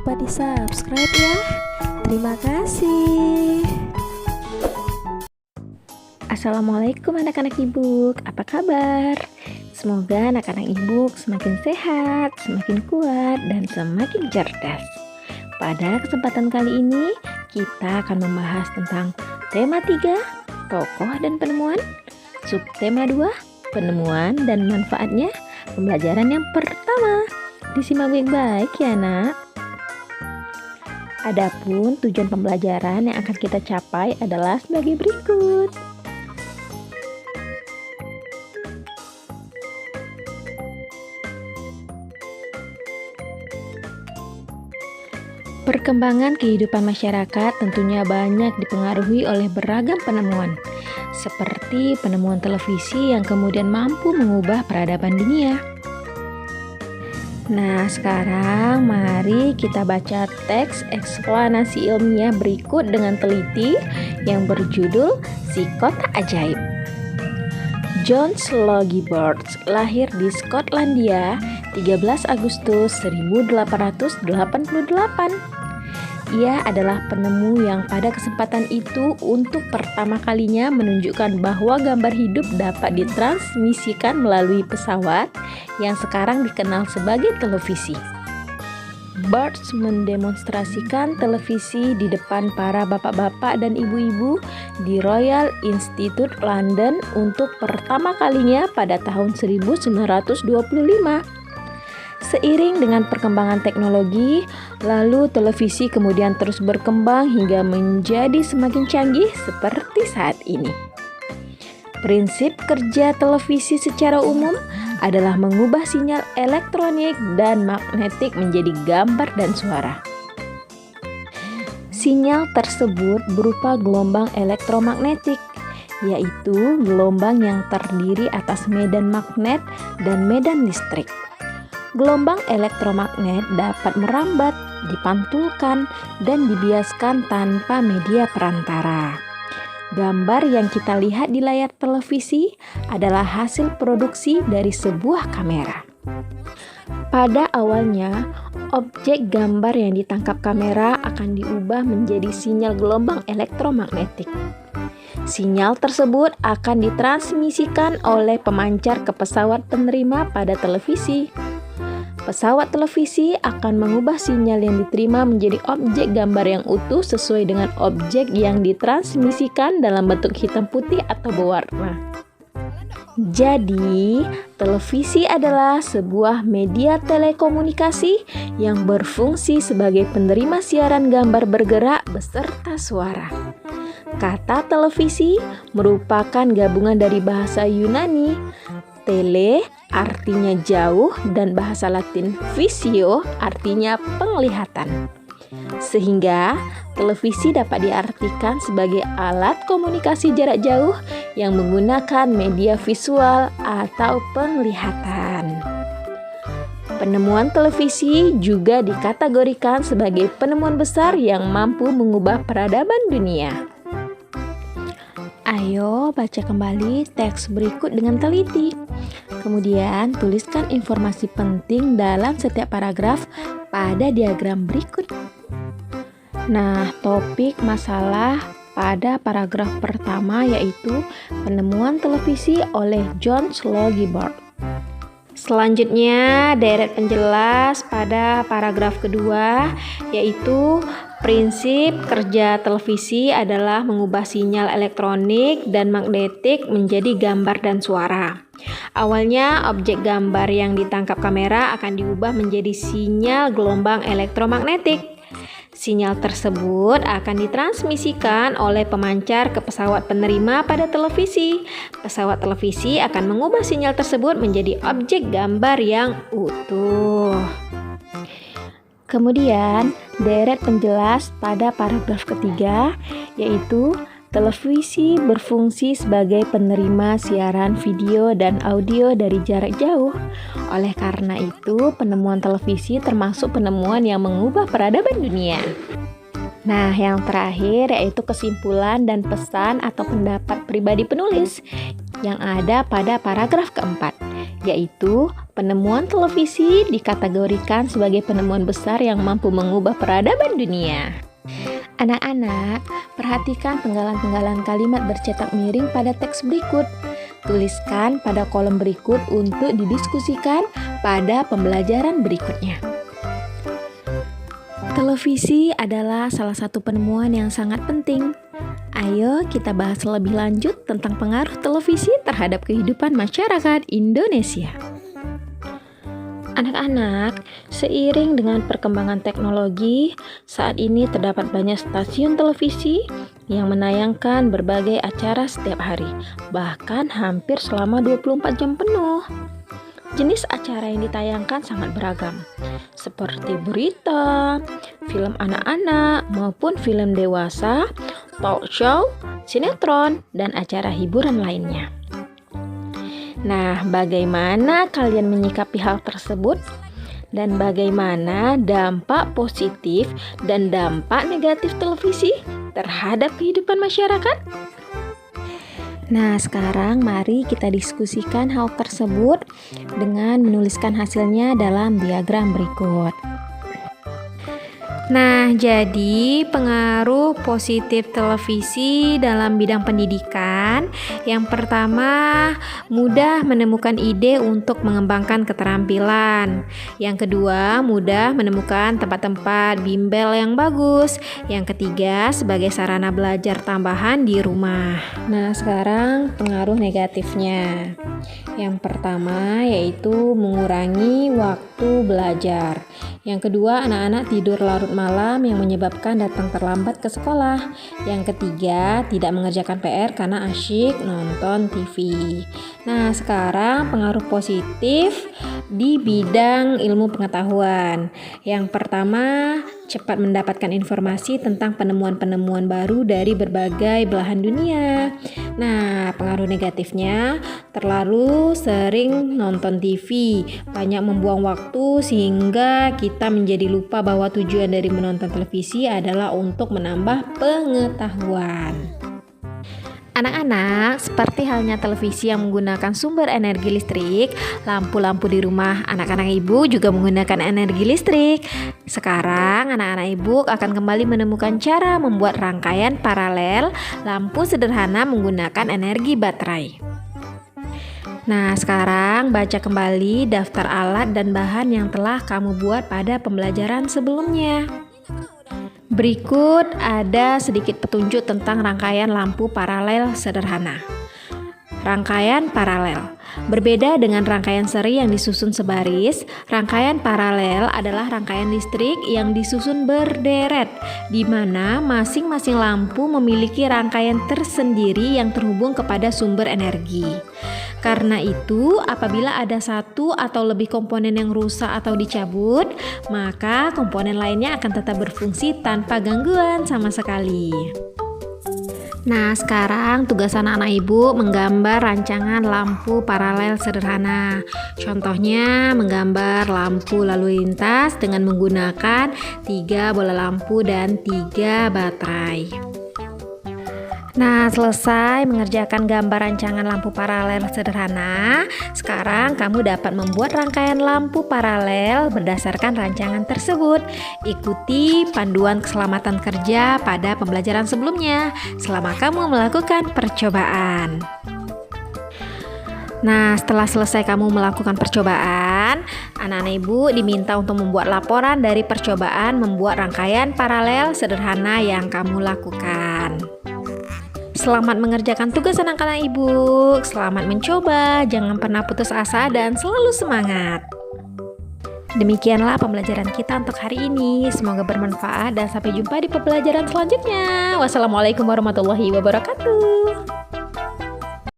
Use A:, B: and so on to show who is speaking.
A: lupa di subscribe ya. Terima kasih. Assalamualaikum anak-anak Ibuk, apa kabar? Semoga anak-anak Ibuk semakin sehat, semakin kuat, dan semakin cerdas. Pada kesempatan kali ini, kita akan membahas tentang tema 3, tokoh dan penemuan. Subtema 2, penemuan dan manfaatnya. Pembelajaran yang pertama, disimak baik-baik ya nak. Adapun tujuan pembelajaran yang akan kita capai adalah sebagai berikut. Perkembangan kehidupan masyarakat tentunya banyak dipengaruhi oleh beragam penemuan, seperti penemuan televisi yang kemudian mampu mengubah peradaban dunia. Nah, sekarang mari kita baca teks eksplanasi ilmiah berikut dengan teliti yang berjudul Si Kotak Ajaib. John Logie Baird lahir di Skotlandia 13 Agustus 1888. Ia adalah penemu yang pada kesempatan itu untuk pertama kalinya menunjukkan bahwa gambar hidup dapat ditransmisikan melalui pesawat yang sekarang dikenal sebagai televisi. Baird mendemonstrasikan televisi di depan para bapak-bapak dan ibu-ibu di Royal Institute London untuk pertama kalinya pada tahun 1925. Seiring dengan perkembangan teknologi, lalu televisi kemudian terus berkembang hingga menjadi semakin canggih seperti saat ini. Prinsip kerja televisi secara umum adalah mengubah sinyal elektronik dan magnetik menjadi gambar dan suara. Sinyal tersebut berupa gelombang elektromagnetik, yaitu gelombang yang terdiri atas medan magnet dan medan listrik. Gelombang elektromagnet dapat merambat, dipantulkan, dan dibiaskan tanpa media perantara. Gambar yang kita lihat di layar televisi adalah hasil produksi dari sebuah kamera. Pada awalnya, objek gambar yang ditangkap kamera akan diubah menjadi sinyal gelombang elektromagnetik. Sinyal tersebut akan ditransmisikan oleh pemancar ke pesawat penerima pada televisi. Pesawat televisi akan mengubah sinyal yang diterima menjadi objek gambar yang utuh sesuai dengan objek yang ditransmisikan dalam bentuk hitam putih atau berwarna. Jadi, televisi adalah sebuah media telekomunikasi yang berfungsi sebagai penerima siaran gambar bergerak beserta suara. Kata televisi merupakan gabungan dari bahasa Yunani tele artinya jauh dan bahasa Latin visio artinya penglihatan. Sehingga televisi dapat diartikan sebagai alat komunikasi jarak jauh yang menggunakan media visual atau penglihatan. Penemuan televisi juga dikategorikan sebagai penemuan besar yang mampu mengubah peradaban dunia. Ayo baca kembali teks berikut dengan teliti. Kemudian tuliskan informasi penting dalam setiap paragraf pada diagram berikut. Nah, topik masalah pada paragraf pertama yaitu penemuan televisi oleh John Logie Baird. Selanjutnya, deret penjelas pada paragraf kedua yaitu prinsip kerja televisi adalah mengubah sinyal elektronik dan magnetik menjadi gambar dan suara. Awalnya, objek gambar yang ditangkap kamera akan diubah menjadi sinyal gelombang elektromagnetik. Sinyal tersebut akan ditransmisikan oleh pemancar ke pesawat penerima pada televisi. Pesawat televisi akan mengubah sinyal tersebut menjadi objek gambar yang utuh. Kemudian, deret penjelas pada paragraf ketiga, yaitu televisi berfungsi sebagai penerima siaran video dan audio dari jarak jauh. Oleh karena itu, penemuan televisi termasuk penemuan yang mengubah peradaban dunia. Nah, yang terakhir yaitu kesimpulan dan pesan atau pendapat pribadi penulis yang ada pada paragraf keempat, yaitu Penemuan televisi dikategorikan sebagai penemuan besar yang mampu mengubah peradaban dunia. Anak-anak, perhatikan penggalan-penggalan kalimat bercetak miring pada teks berikut. Tuliskan pada kolom berikut untuk didiskusikan pada pembelajaran berikutnya. Televisi adalah salah satu penemuan yang sangat penting. Ayo kita bahas lebih lanjut tentang pengaruh televisi terhadap kehidupan masyarakat Indonesia. Anak-anak, seiring dengan perkembangan teknologi, saat ini terdapat banyak stasiun televisi yang menayangkan berbagai acara setiap hari, bahkan hampir selama 24 jam penuh. Jenis acara yang ditayangkan sangat beragam, seperti berita, film anak-anak maupun film dewasa, talk show, sinetron, dan acara hiburan lainnya. Nah, bagaimana kalian menyikapi hal tersebut? Dan bagaimana dampak positif dan dampak negatif televisi terhadap kehidupan masyarakat? Nah, sekarang mari kita diskusikan hal tersebut dengan menuliskan hasilnya dalam diagram berikut. Nah, jadi pengaruh positif televisi dalam bidang pendidikan, yang pertama, mudah menemukan ide untuk mengembangkan keterampilan. Yang kedua, mudah menemukan tempat-tempat bimbel yang bagus. Yang ketiga, sebagai sarana belajar tambahan di rumah. Nah, sekarang pengaruh negatifnya. Yang pertama yaitu mengurangi waktu belajar. Yang kedua, anak-anak tidur larut malam yang menyebabkan datang terlambat ke sekolah. Yang ketiga, tidak mengerjakan PR karena asyik nonton TV. Nah, sekarang pengaruh positif di bidang ilmu pengetahuan. Yang pertama, cepat mendapatkan informasi tentang penemuan-penemuan baru dari berbagai belahan dunia. Nah, pengaruh negatifnya, terlalu sering nonton TV, banyak membuang waktu sehingga kita menjadi lupa bahwa tujuan dari menonton televisi adalah untuk menambah pengetahuan. Anak-anak, seperti halnya televisi yang menggunakan sumber energi listrik, lampu-lampu di rumah anak-anak ibu juga menggunakan energi listrik. Sekarang anak-anak ibu akan kembali menemukan cara membuat rangkaian paralel lampu sederhana menggunakan energi baterai. Nah, sekarang baca kembali daftar alat dan bahan yang telah kamu buat pada pembelajaran sebelumnya. Berikut ada sedikit petunjuk tentang rangkaian lampu paralel sederhana. Rangkaian paralel berbeda dengan rangkaian seri yang disusun sebaris. Rangkaian paralel adalah rangkaian listrik yang disusun berderet, di mana masing-masing lampu memiliki rangkaian tersendiri yang terhubung kepada sumber energi. Karena itu, apabila ada satu atau lebih komponen yang rusak atau dicabut, maka komponen lainnya akan tetap berfungsi tanpa gangguan sama sekali. Nah, sekarang tugas anak-anak ibu menggambar rancangan lampu paralel sederhana. Contohnya, menggambar lampu lalu lintas dengan menggunakan 3 bola lampu dan 3 baterai. Nah, selesai mengerjakan gambar rancangan lampu paralel sederhana. Sekarang kamu dapat membuat rangkaian lampu paralel berdasarkan rancangan tersebut. Ikuti panduan keselamatan kerja pada pembelajaran sebelumnya selama kamu melakukan percobaan. Nah, setelah selesai kamu melakukan percobaan, anak-anak ibu diminta untuk membuat laporan dari percobaan membuat rangkaian paralel sederhana yang kamu lakukan. Selamat mengerjakan tugas anak-anak ibu. Selamat mencoba, jangan pernah putus asa dan selalu semangat. Demikianlah pembelajaran kita untuk hari ini. Semoga bermanfaat dan sampai jumpa di pembelajaran selanjutnya. Wassalamualaikum warahmatullahi wabarakatuh.